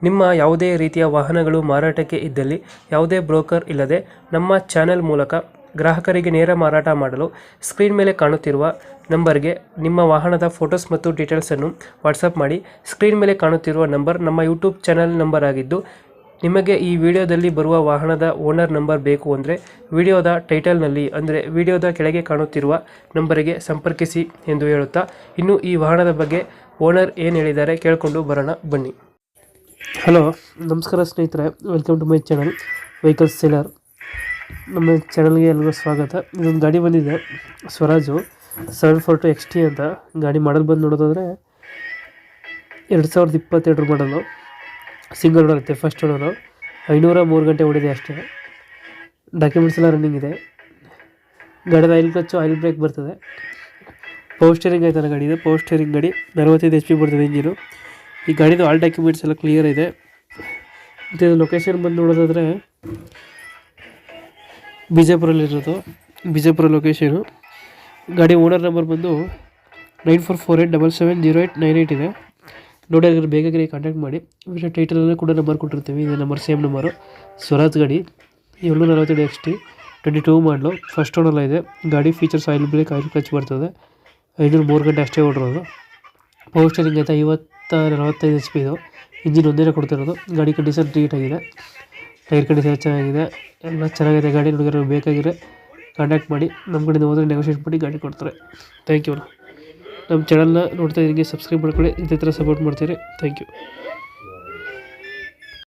ನಿಮ್ಮ ಯಾವುದೇ ರೀತಿಯ ವಾಹನಗಳು ಮಾರಾಟಕ್ಕೆ ಇದ್ದಲ್ಲಿ ಯಾವುದೇ ಬ್ರೋಕರ್ ಇಲ್ಲದೆ ನಮ್ಮ ಚಾನೆಲ್ ಮೂಲಕ ಗ್ರಾಹಕರಿಗೆ ನೇರ ಮಾರಾಟ ಮಾಡಲು ಸ್ಕ್ರೀನ್ ಮೇಲೆ ಕಾಣುತ್ತಿರುವ ನಂಬರ್ಗೆ ನಿಮ್ಮ ವಾಹನದ ಫೋಟೋಸ್ ಮತ್ತು ಡೀಟೇಲ್ಸನ್ನು ವಾಟ್ಸಪ್ ಮಾಡಿ. ಸ್ಕ್ರೀನ್ ಮೇಲೆ ಕಾಣುತ್ತಿರುವ ನಂಬರ್ ನಮ್ಮ ಯೂಟ್ಯೂಬ್ ಚಾನೆಲ್ ನಂಬರ್ ಆಗಿದ್ದು, ನಿಮಗೆ ಈ ವಿಡಿಯೋದಲ್ಲಿ ಬರುವ ವಾಹನದ ಓನರ್ ನಂಬರ್ ಬೇಕು ಅಂದರೆ ವಿಡಿಯೋದ ಟೈಟಲ್ನಲ್ಲಿ ಅಂದರೆ ವಿಡಿಯೋದ ಕೆಳಗೆ ಕಾಣುತ್ತಿರುವ ನಂಬರಿಗೆ ಸಂಪರ್ಕಿಸಿ ಎಂದು ಹೇಳುತ್ತಾ, ಇನ್ನು ಈ ವಾಹನದ ಬಗ್ಗೆ ಓನರ್ ಏನು ಹೇಳಿದ್ದಾರೆ ಕೇಳಿಕೊಂಡು ಬರೋಣ ಬನ್ನಿ. ಹಲೋ, ನಮಸ್ಕಾರ ಸ್ನೇಹಿತರೆ, welcome to my channel vehicle seller. ನಮ್ಮ ಚಾನಲ್ಗೆ ಎಲ್ಲರಿಗೂ ಸ್ವಾಗತ. ಇದೊಂದು ಗಾಡಿ ಬಂದಿದೆ, ಸ್ವರಾಜು 742 XT ಅಂತ ಗಾಡಿ ಮಾಡಲ್ ಬಂದು ನೋಡೋದಾದರೆ 2022 ಮಾಡಲು. ಸಿಂಗಲ್ ಓನರ್ ಇರುತ್ತೆ, ಫಸ್ಟ್ ಓನರು. 503 ಗಂಟೆ ಓಡಿದೆ ಅಷ್ಟೇ. ಡಾಕ್ಯುಮೆಂಟ್ಸ್ ಎಲ್ಲ ರನ್ನಿಂಗ್ ಇದೆ. ಗಾಡಿದ ಆಯಿಲ್ ಕ್ಲಚ್ಚು, ಆಯಿಲ್ ಬ್ರೇಕ್ ಬರ್ತದೆ. ಪವರ್ ಸ್ಟೇರಿಂಗ್ ಆಯ್ತಾನೆ ಗಾಡಿ ಇದೆ. ಪವರ್ ಸ್ಟೇರಿಂಗ್ ಗಾಡಿ 45 HP ಬರ್ತದೆ ಇಂಜಿನು. ಈ ಗಾಡಿದು ಆಲ್ ಡಾಕ್ಯುಮೆಂಟ್ಸ್ ಎಲ್ಲ ಕ್ಲಿಯರ್ ಇದೆ. ಮತ್ತು ಇದು ಲೊಕೇಶನ್ ಬಂದು ನೋಡೋದಾದರೆ ಬಿಜಾಪುರಲ್ಲಿರೋದು, ಬಿಜಾಪುರ ಲೊಕೇಶನು. ಗಾಡಿ ಓನರ್ ನಂಬರ್ ಬಂದು 9448770898 ಇದೆ. ನೋಡಿ, ಅದ್ರ ಬೇಕಾಗಿ ಕಾಂಟ್ಯಾಕ್ಟ್ ಮಾಡಿ. ಟೈಟಲಲ್ಲೂ ಕೂಡ ನಂಬರ್ ಕೊಟ್ಟಿರ್ತೀವಿ, ಇದೇ ನಂಬರ್, ಸೇಮ್ ನಂಬರು. ಸ್ವರಾಜ್ ಗಾಡಿ 747 XT 22 ಮಾಡಲು, ಫಸ್ಟ್ ಓನರ್ ಇದೆ. ಗಾಡಿ features oil brake, oil clutch ಬರ್ತದೆ. 503 ಗಂಟೆ ಅಷ್ಟೇ ಓಡಿರೋದು. ಪವರ್ ಸ್ಟೇರಿಂಗ್ ಆಯ್ತಾ 45 HP ಇದು. ಇಂಜಿನ್ ಒಂದೇ ಕೊಡ್ತಿರೋದು. ಗಾಡಿ ಕಂಡೀಷನ್ ನೀಟಾಗಿದೆ. ಟೈರ್ ಕಂಡೀಷನ್ ಚೆನ್ನಾಗಿದೆ, ಎಲ್ಲ ಚೆನ್ನಾಗಿದೆ ಗಾಡಿ. ಹುಡುಗರು ಬೇಕಾಗಿದ್ರೆ ಕಾಂಟ್ಯಾಕ್ಟ್ ಮಾಡಿ. ನಮ್ಮ ಕಡೆಯಿಂದ ಹೋದರೆ ನೆಗೋಷಿಯೇಟ್ ಮಾಡಿ ಗಾಡಿ ಕೊಡ್ತಾರೆ. Thank you. ನಮ್ಮ ಚಾನಲ್ನ ನೋಡ್ತಾ ಇದ್ದೀನಿ, ಸಬ್ಸ್ಕ್ರೈಬ್ ಮಾಡ್ಕೊಳ್ಳಿ. ಇದೇ ಥರ ಸಪೋರ್ಟ್ ಮಾಡ್ತೀರಿ. Thank you.